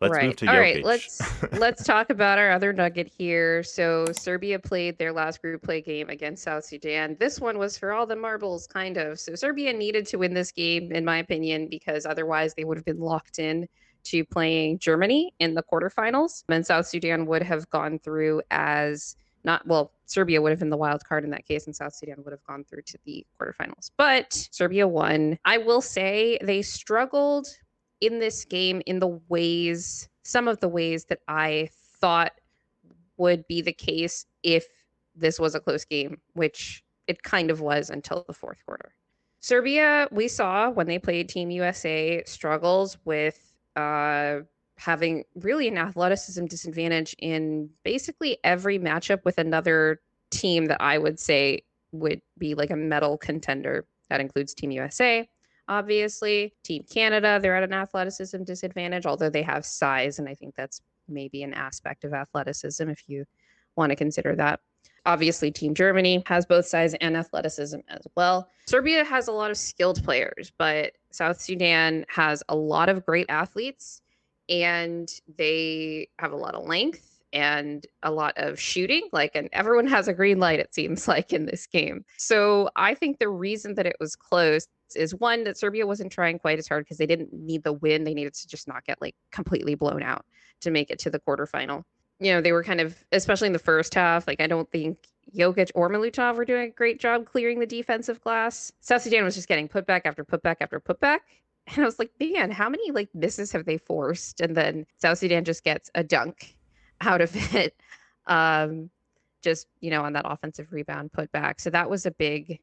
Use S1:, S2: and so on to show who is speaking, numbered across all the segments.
S1: Let's move
S2: Right.
S1: to
S2: All right.
S1: Jokic.
S2: Let's talk about our other nugget here. So Serbia played their last group play game against South Sudan. This one was for all the marbles, kind of. So Serbia needed to win this game, in my opinion, because otherwise they would have been locked in to playing Germany in the quarterfinals. And South Sudan would have gone through as not well, Serbia would have been the wild card in that case, and South Sudan would have gone through to the quarterfinals. But Serbia won. I will say they struggled in this game in the ways, some of the ways that I thought would be the case if this was a close game, which it kind of was until the fourth quarter. Serbia, we saw when they played Team USA, struggles with having really an athleticism disadvantage in basically every matchup with another team that I would say would be like a medal contender. That includes Team USA, obviously. Team Canada, they're at an athleticism disadvantage, although they have size, and I think that's maybe an aspect of athleticism if you want to consider that. Obviously, Team Germany has both size and athleticism as well. Serbia has a lot of skilled players, but South Sudan has a lot of great athletes and they have a lot of length and a lot of shooting. Like, and everyone has a green light, it seems like, in this game. So I think the reason that it was close is one, that Serbia wasn't trying quite as hard because they didn't need the win. They needed to just not get like completely blown out to make it to the quarterfinal. You know, they were kind of, especially in the first half, like I don't think Jokic or Milutov were doing a great job clearing the defensive glass. South Sudan was just getting putback after putback after putback. And I was like, man, how many like misses have they forced? And then South Sudan just gets a dunk out of it. Um, just, you know, on that offensive rebound putback. So that was a big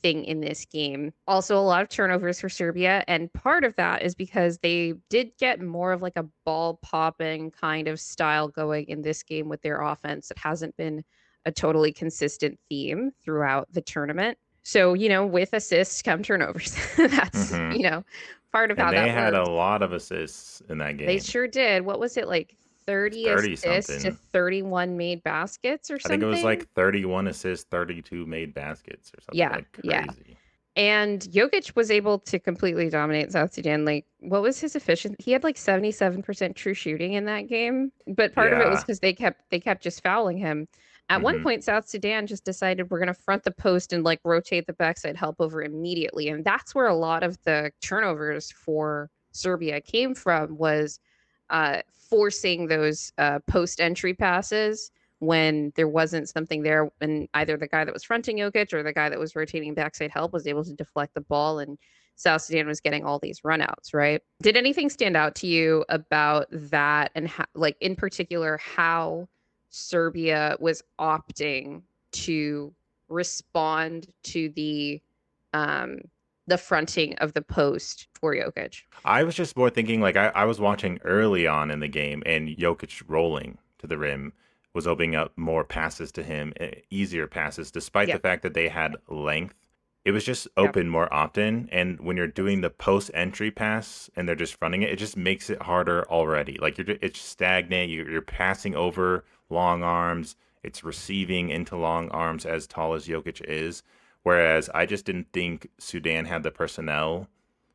S2: thing in this game. Also, a lot of turnovers for Serbia. And part of that is because they did get more of like a ball popping kind of style going in this game with their offense. It hasn't been a totally consistent theme throughout the tournament. So, you know, with assists come turnovers. That's,
S1: hmm
S2: you know, part of
S1: And
S2: how
S1: they
S2: that
S1: had a
S2: works.
S1: lot of assists in that
S2: They
S1: game.
S2: sure did. What was it like 30
S1: 30
S2: assists to
S1: something.
S2: 31 made baskets or
S1: I think it was
S2: something?
S1: like 31 assists, 32 made baskets or something
S2: Yeah,
S1: like
S2: yeah.
S1: crazy.
S2: And Jokic was able to completely dominate South Sudan. Like, what was his efficiency? He had like 77% true shooting in that game. But part of it was
S1: Yeah.
S2: because they kept just fouling him. At one
S1: hmm
S2: point, South Sudan just decided we're gonna front the post and like rotate the backside help over immediately. And that's where a lot of the turnovers for Serbia came from was forcing those post entry passes when there wasn't something there, and either the guy that was fronting Jokic or the guy that was rotating backside help was able to deflect the ball, and South Sudan was getting all these runouts, right? Did anything stand out to you about that, and how, like in particular, how Serbia was opting to respond to um, the fronting of the post for Jokic?
S1: I was just more thinking like I was watching early on in the game and Jokic rolling to the rim was opening up more passes to him, easier passes, despite the
S2: Yep,
S1: fact that they had length. It was just
S2: yep,
S1: open more often. And when you're
S2: yes.
S1: doing the post entry pass and they're just fronting it, it just makes it harder already. Like it's stagnant. You're passing over long arms. It's receiving into long arms as tall as Jokic is. Whereas I just didn't think Sudan had the personnel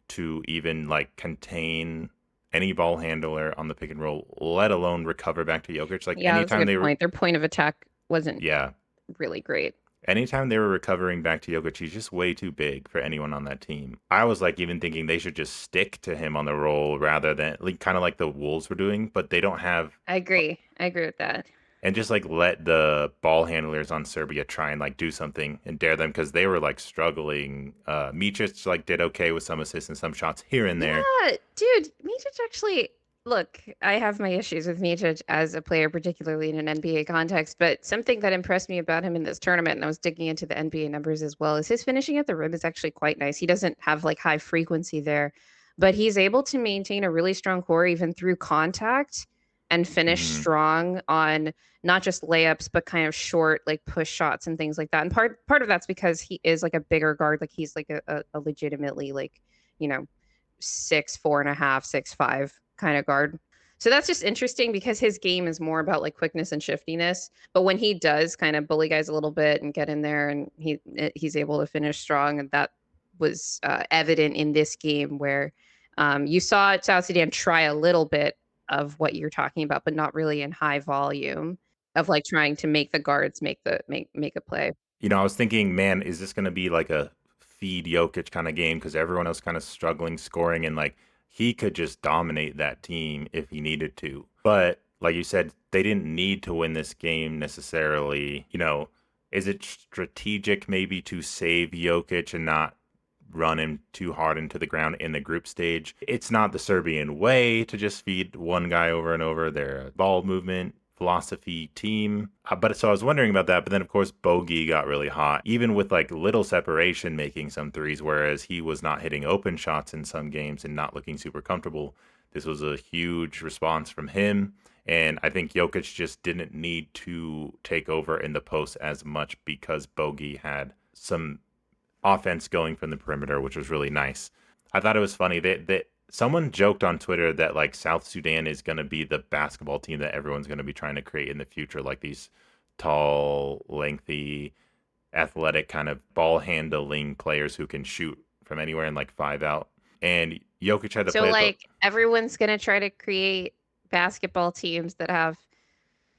S1: to even like contain any ball handler on the pick and roll, let alone recover back to Jokic. Like
S2: Yeah, that's a good point. Their point of attack wasn't
S1: yeah,
S2: really great.
S1: anytime they were recovering back to Jokic, he's just way too big for anyone on that team. I was like even thinking they should just stick to him on the roll rather than like kind of like the Wolves were doing, but they don't have
S2: I agree. I agree with that.
S1: and just like let the ball handlers on Serbia try and like do something and dare them because they were like struggling. Micic like did okay with some assists and some shots here and there.
S2: Yeah, dude, Micic actually. Look, I have my issues with Micic as a player, particularly in an NBA context, but something that impressed me about him in this tournament, and I was digging into the NBA numbers as well, is his finishing at the rim is actually quite nice. He doesn't have like high frequency there, but he's able to maintain a really strong core even through contact and finish
S1: hmm
S2: strong on not just layups, but kind of short like push shots and things like that. And part of that's because he is like a bigger guard, like he's like a legitimately like, you know, 6'4.5", 6'5" kind of guard. So that's just interesting because his game is more about like quickness and shiftiness. But when he does kind of bully guys a little bit and get in there, and he's able to finish strong, and that was evident in this game where you saw South Sudan try a little bit of what you're talking about, but not really in high volume of, like, trying to make the guards make a play.
S1: I was thinking, man, is this going to be like a feed Jokic kind of game? Because everyone else kind of struggling scoring, and like he could just dominate that team if he needed to. But like you said, they didn't need to win this game necessarily. Is it strategic maybe to save Jokic and not run him too hard into the ground in the group stage? It's not the Serbian way to just feed one guy over and over. They're a ball movement philosophy team. But so I was wondering about that. But then, of course, Bogey got really hot, even with like little separation, making some threes, whereas he was not hitting open shots in some games and not looking super comfortable. This was a huge response from him. And I think Jokic just didn't need to take over in the post as much because Bogey had some offense going from the perimeter, which was really nice. I thought it was funny that someone joked on Twitter that like South Sudan is going to be the basketball team that everyone's going to be trying to create in the future, like these tall, lengthy, athletic kind of ball handling players who can shoot from anywhere and like 5 out. And Jokic had to
S2: So,
S1: play at the
S2: like, everyone's gonna try to create basketball teams that have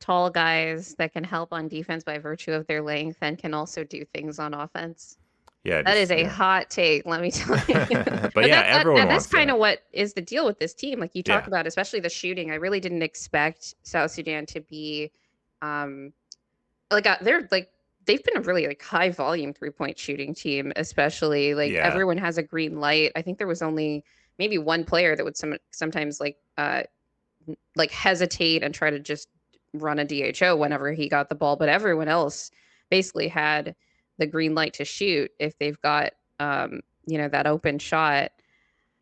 S2: tall guys that can help on defense by virtue of their length and can also do things on offense.
S1: yeah,
S2: That is
S1: just
S2: a
S1: yeah.
S2: hot take, let me tell you.
S1: But
S2: But
S1: yeah, everyone
S2: that's
S1: wants
S2: kind
S1: that.
S2: of what is the deal with this team. Like you talk
S1: Yeah,
S2: about, especially the shooting. I really didn't expect South Sudan to be um they're like they've been a really like high volume 3-point shooting team, especially like
S1: yeah.
S2: everyone has a green light. I think there was only maybe one player that would sometimes like hesitate and try to just run a DHO whenever he got the ball, but everyone else basically had the green light to shoot if they've got that open shot.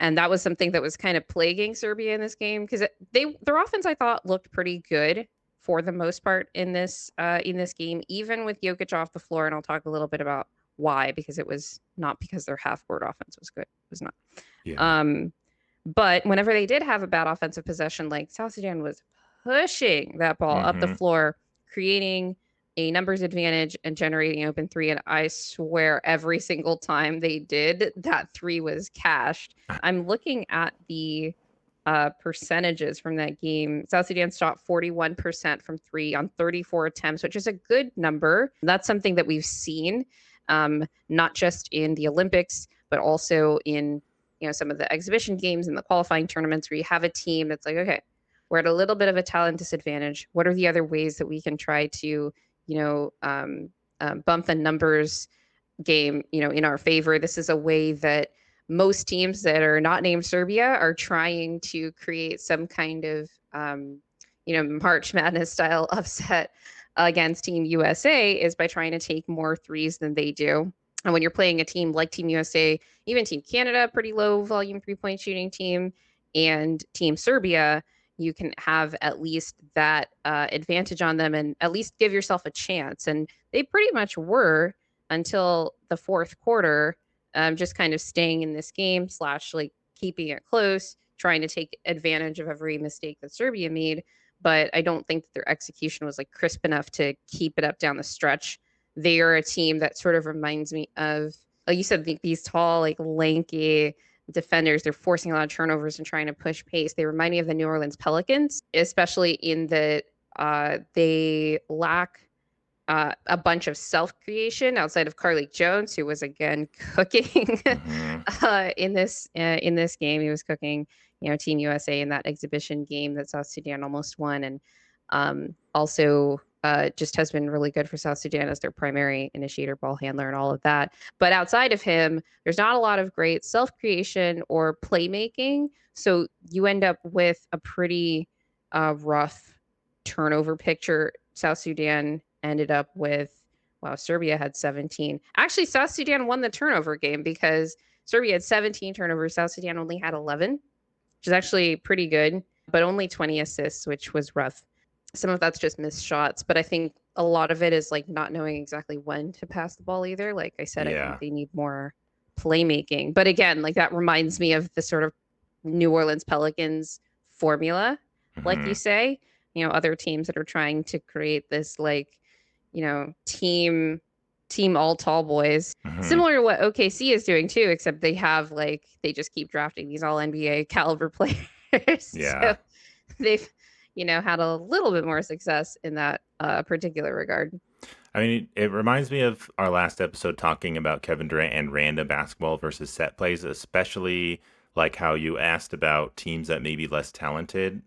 S2: And that was something that was kind of plaguing Serbia in this game because their offense I thought looked pretty good for the most part in this game, even with Jokic off the floor. And I'll talk a little bit about why, because it was not because their half court offense was good. It was not.
S1: Yeah.
S2: Um, but whenever they did have a bad offensive possession, like South Sudan was pushing that ball up the
S1: Mm-hmm.
S2: floor, creating a numbers advantage and generating open three. And I swear every single time they did, that three was cashed. I'm looking at the percentages from that game. South Sudan shot 41% from three on 34 attempts, which is a good number. That's something that we've seen, not just in the Olympics, but also in some of the exhibition games and the qualifying tournaments where you have a team that's like, okay, we're at a little bit of a talent disadvantage. What are the other ways that we can try to, bump the numbers game, in our favor? This is a way that most teams that are not named Serbia are trying to create some kind of, March Madness style upset against Team USA is by trying to take more threes than they do. And when you're playing a team like Team USA, even Team Canada, pretty low volume 3-point shooting team, and Team Serbia, you can have at least that advantage on them and at least give yourself a chance. And they pretty much were until the fourth quarter, just kind of staying in this game slash like keeping it close, trying to take advantage of every mistake that Serbia made. But I don't think that their execution was like crisp enough to keep it up down the stretch. They are a team that sort of reminds me of, like you said, these tall, like lanky defenders. They're forcing a lot of turnovers and trying to push pace. They remind me of the New Orleans Pelicans, especially in that they lack a bunch of self creation outside of Carlik Jones, who was again cooking
S1: Mm-hmm.
S2: in this game. He was cooking, Team USA in that exhibition game that South Sudan almost won, and also just has been really good for South Sudan as their primary initiator, ball handler, and all of that. But outside of him, there's not a lot of great self creation or playmaking. So you end up with a pretty rough turnover picture. South Sudan ended up with, wow, Serbia had 17. Actually, South Sudan won the turnover game because Serbia had 17 turnovers. South Sudan only had 11, which is actually pretty good, but only 20 assists, which was rough. Some of that's just missed shots, but I think a lot of it is like not knowing exactly when to pass the ball either. Like I said, I think
S1: Yeah.
S2: they need more playmaking. But again, like that reminds me of the sort of New Orleans Pelicans formula, like
S1: Mm-hmm.
S2: you say, other teams that are trying to create this like, team all tall boys.
S1: Mm-hmm.
S2: Similar to what OKC is doing too, except they have like they just keep drafting these all NBA caliber players. So
S1: Yeah.
S2: they've, had a little bit more success in that particular regard.
S1: I mean, it reminds me of our last episode talking about Kevin Durant and random basketball versus set plays, especially like how you asked about teams that may be less talented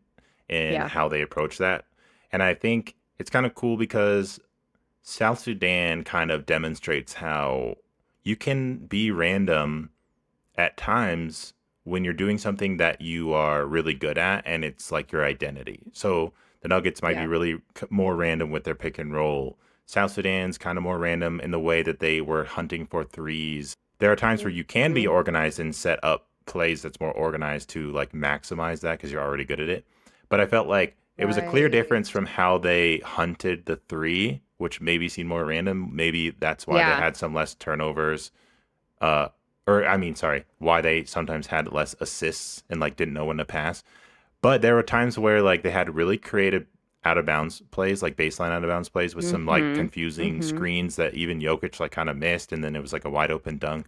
S1: and
S2: Yeah.
S1: how they approach that. And I think it's kind of cool because South Sudan kind of demonstrates how you can be random at times when you're doing something that you are really good at and it's like your identity. So the Nuggets might be
S2: Yeah.
S1: really more random with their pick and roll. South Sudan's kind of more random in the way that they were hunting for threes. There are times where you can be
S2: Mhm.
S1: organized and set up plays that's more organized to like maximize that because you're already good at it. But I felt like it was a clear
S2: Right.
S1: difference from how they hunted the three, which maybe seemed more random. Maybe that's why they
S2: Yeah.
S1: had some less turnovers uh or I mean, sorry, why they sometimes had less assists and like didn't know when to pass. But there were times where like they had really creative out of bounds plays, like baseline out of bounds plays with some like
S2: Mhm.
S1: confusing
S2: Mhm.
S1: screens that even Jokic like kind of missed, and then it was like a wide open dunk.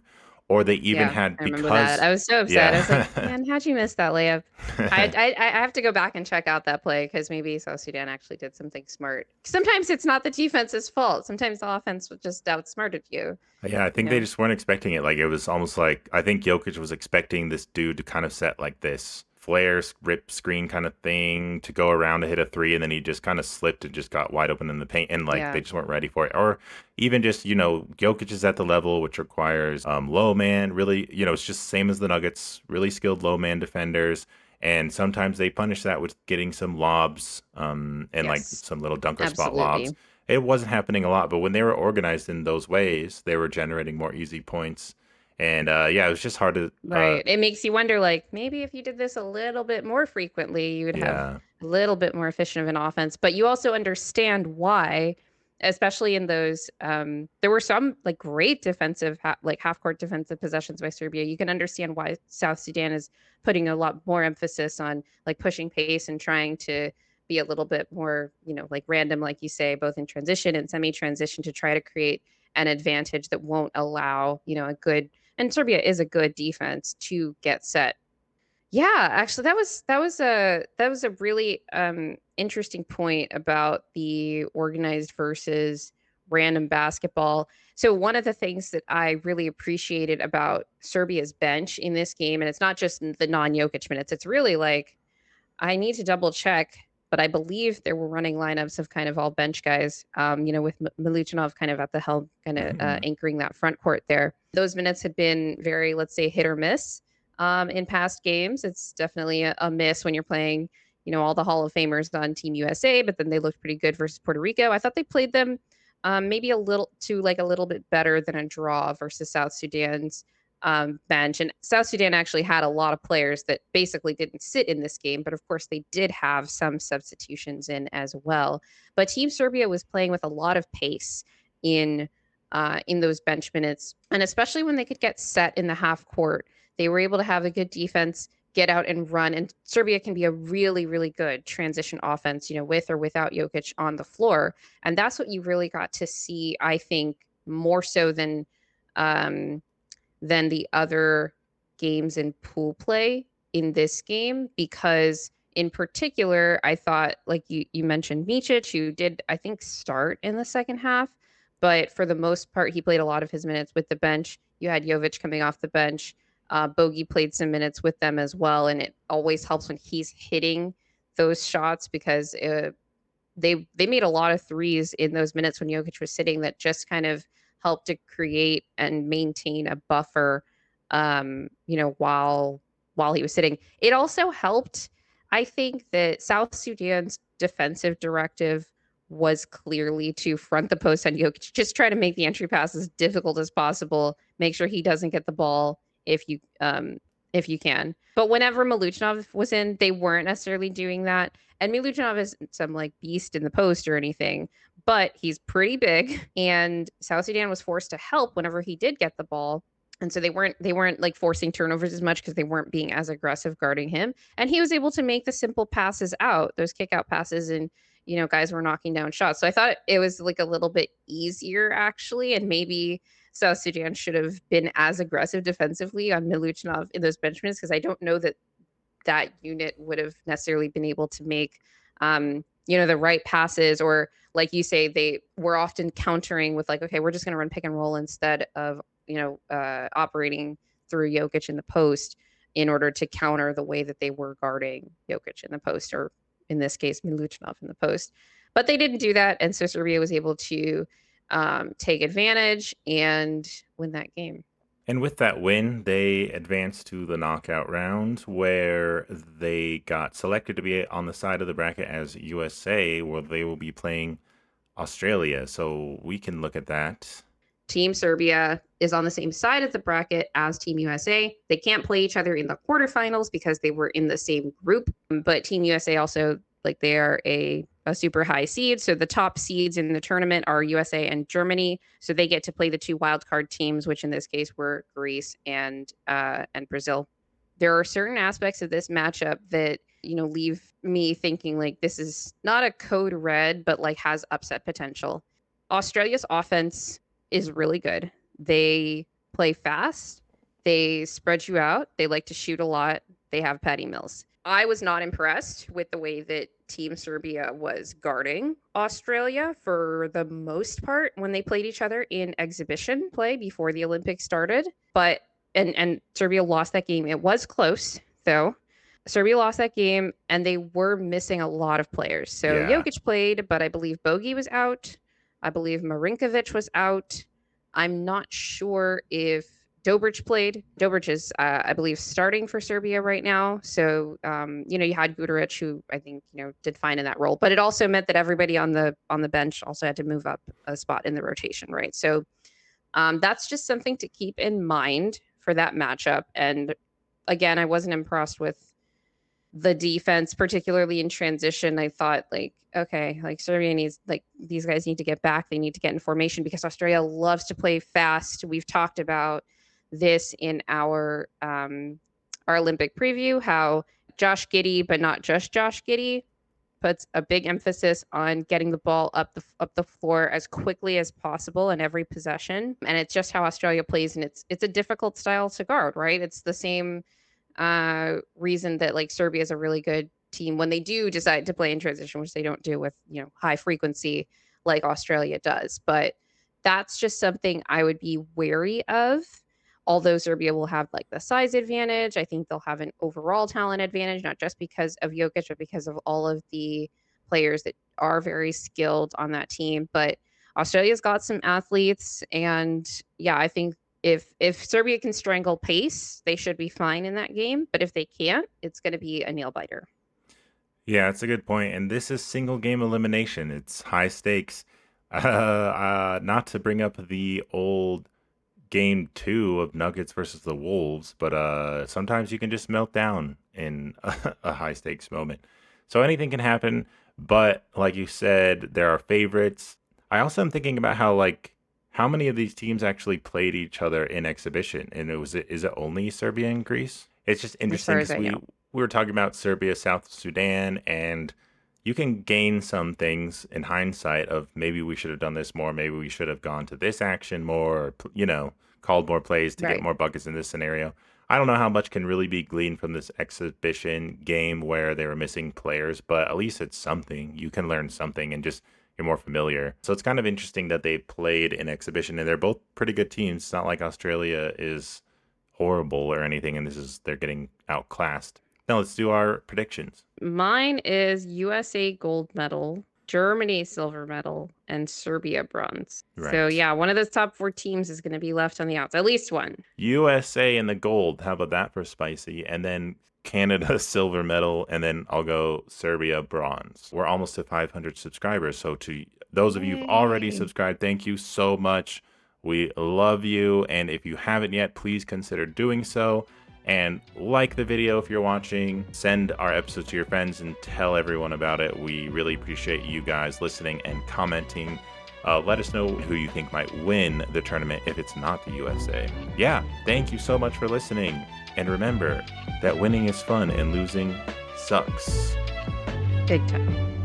S1: Or they even
S2: Yeah,
S1: had
S2: I remember that.
S1: because
S2: I was so upset. I was like,
S1: yeah.
S2: "Man, how'd you miss that layup?" I have to go back and check out that play because maybe South Sudan actually did something smart. Sometimes it's not the defense's fault. Sometimes the offense just outsmarted you,
S1: Yeah, I
S2: you
S1: think they
S2: know?
S1: just weren't expecting it. Like it was almost like I think Jokic was expecting this dude to kind of set like this flare rip screen kind of thing to go around to hit a three, and then he just kind of slipped and just got wide open in the paint, and like
S2: Yeah.
S1: they just weren't ready for it. Or even just Jokic is at the level which requires low man. Really, it's just same as the Nuggets, really skilled low man defenders. And sometimes they punish that with getting some lobs, and like
S2: Yes.
S1: some little dunker spot lobs.
S2: Absolutely.
S1: It wasn't happening a lot, but when they were organized in those ways, they were generating more easy points. And yeah, it was just hard to,
S2: Right. It makes you wonder, like, maybe if you did this a little bit more frequently, you would have
S1: yeah.
S2: a little bit more efficient of an offense. But you also understand why, especially in those. There were some like great defensive, like half court defensive possessions by Serbia. You can understand why South Sudan is putting a lot more emphasis on like pushing pace and trying to be a little bit more, like random, like you say, both in transition and semi transition to try to create an advantage that won't allow, a good and Serbia is a good defense to get set. Yeah, actually that was a really interesting point about the organized versus random basketball. So one of the things that I really appreciated about Serbia's bench in this game, and it's not just the non-Jokic minutes, it's really like I need to double check, but I believe there were running lineups of kind of all bench guys, with Milutinov kind of at the helm, kind of
S1: Hmm.
S2: anchoring that front court there. Those minutes had been very, let's say, hit or miss in past games. It's definitely a miss when you're playing, all the Hall of Famers on Team USA, but then they looked pretty good versus Puerto Rico. I thought they played them maybe a little bit better than a draw versus South Sudan's bench. And South Sudan actually had a lot of players that basically didn't sit in this game, but of course they did have some substitutions in as well. But Team Serbia was playing with a lot of pace in those bench minutes, and especially when they could get set in the half court, they were able to have a good defense. Get out and run, and Serbia can be a really, really good transition offense, with or without Jokic on the floor, and that's what you really got to see, I think, more so um, than the other games in pool play in this game because in particular, I thought like you mentioned Micic, who did I think start in the second half, but for the most part he played a lot of his minutes with the bench. You had Jovic coming off the bench. Bogey played some minutes with them as well, and it always helps when he's hitting those shots because they made a lot of threes in those minutes when Jokic was sitting that just kind of helped to create and maintain a buffer, while he was sitting. It also helped, I think, that South Sudan's defensive directive was clearly to front the post on Jokic, just try to make the entry pass as difficult as possible, make sure he doesn't get the ball if you can. But whenever Maluchinov was in, they weren't necessarily doing that. And Milutinov isn't some like beast in the post or anything, but he's pretty big. And South Sudan was forced to help whenever he did get the ball. And so they weren't like forcing turnovers as much because they weren't being as aggressive guarding him. And he was able to make the simple passes out, those kick out passes, and guys were knocking down shots. So I thought it was like a little bit easier actually. And maybe South Sudan should have been as aggressive defensively on Milutinov in those bench minutes because I don't know that that unit would have necessarily been able to make, the right passes, or like you say, they were often countering with like, okay, we're just going to run pick and roll instead of, operating through Jokic in the post in order to counter the way that they were guarding Jokic in the post, or in this case, Milutinov in the post. But they didn't do that, and so Serbia was able to take advantage and win that game.
S1: And with that win, they advanced to the knockout round where they got selected to be on the side of the bracket as USA, where they will be playing Australia. So we can look at that.
S2: Team Serbia is on the same side of the bracket as Team USA. They can't play each other in the quarterfinals because they were in the same group. But Team USA also, like, they are a super high seed. So the top seeds in the tournament are USA and Germany. So they get to play the two wildcard teams, which in this case were Greece and Brazil. There are certain aspects of this matchup that, leave me thinking like this is not a code red, but like has upset potential. Australia's offense is really good. They play fast. They spread you out. They like to shoot a lot. They have Patty Mills. I was not impressed with the way that Team Serbia was guarding Australia for the most part when they played each other in exhibition play before the Olympics started. But and Serbia lost that game. It was close, though. Serbia lost that game, and they were missing a lot of players. So
S1: Yeah.
S2: Jokic played, but I believe Bogi was out. I believe Marinkovic was out. I'm not sure if Dobric played. Dobric is, I believe, starting for Serbia right now. So, you had Guduric, who I think, did fine in that role. But it also meant that everybody on the bench also had to move up a spot in the rotation, right? So that's just something to keep in mind for that matchup. And again, I wasn't impressed with the defense, particularly in transition. I thought like, okay, like Serbia needs, like, these guys need to get back. They need to get in formation because Australia loves to play fast. We've talked about this in our Olympic preview, how Josh Giddey, but not just Josh Giddey, puts a big emphasis on getting the ball up the floor as quickly as possible in every possession. And it's just how Australia plays, and it's a difficult style to guard, right? It's the same reason that like Serbia is a really good team when they do decide to play in transition, which they don't do with, high frequency like Australia does. But that's just something I would be wary of. Although Serbia will have like the size advantage, I think they'll have an overall talent advantage, not just because of Jokic, but because of all of the players that are very skilled on that team. But Australia's got some athletes, and yeah, I think if Serbia can strangle pace, they should be fine in that game. But if they can't, it's going to be a nail biter.
S1: Yeah, that's a good point. And this is single game elimination. It's high stakes. Not to bring up the old game 2 of Nuggets versus the Wolves, but sometimes you can just melt down in a high stakes moment. So anything can happen. But like you said, there are favorites. I also am thinking about how many of these teams actually played each other in exhibition, and is it only Serbia and Greece? It's just
S2: As
S1: interesting
S2: far as
S1: because
S2: I know.
S1: we were talking about Serbia, South Sudan, and you can gain some things in hindsight of maybe we should have done this more, maybe we should have gone to this action more, or, called more plays to get
S2: Right.
S1: more buckets in this scenario. I don't know how much can really be gleaned from this exhibition game where they were missing players, but at least it's something. You can learn something and just you're more familiar. So it's kind of interesting that they played in exhibition, and they're both pretty good teams. It's not like Australia is horrible or anything, and they're getting outclassed. Now let's do our predictions.
S2: Mine is USA gold medal, Germany silver medal, and Serbia bronze. So
S1: Right.
S2: yeah, one of those top 4 teams is going to be left on the outs, at least one.
S1: USA in the gold. How about that for spicy? And then Canada silver medal, and then I'll go Serbia bronze. We're almost to 500 subscribers. So to those of you who've already
S2: Yay.
S1: subscribed, thank you so much. We love you. And if you haven't yet, please consider doing so. And like the video if you're watching, send our episode to your friends and tell everyone about it. We really appreciate you guys listening and commenting. Let us know who you think might win the tournament if it's not the USA. Yeah, thank you so much for listening. And remember that winning is fun and losing sucks.
S2: Big time.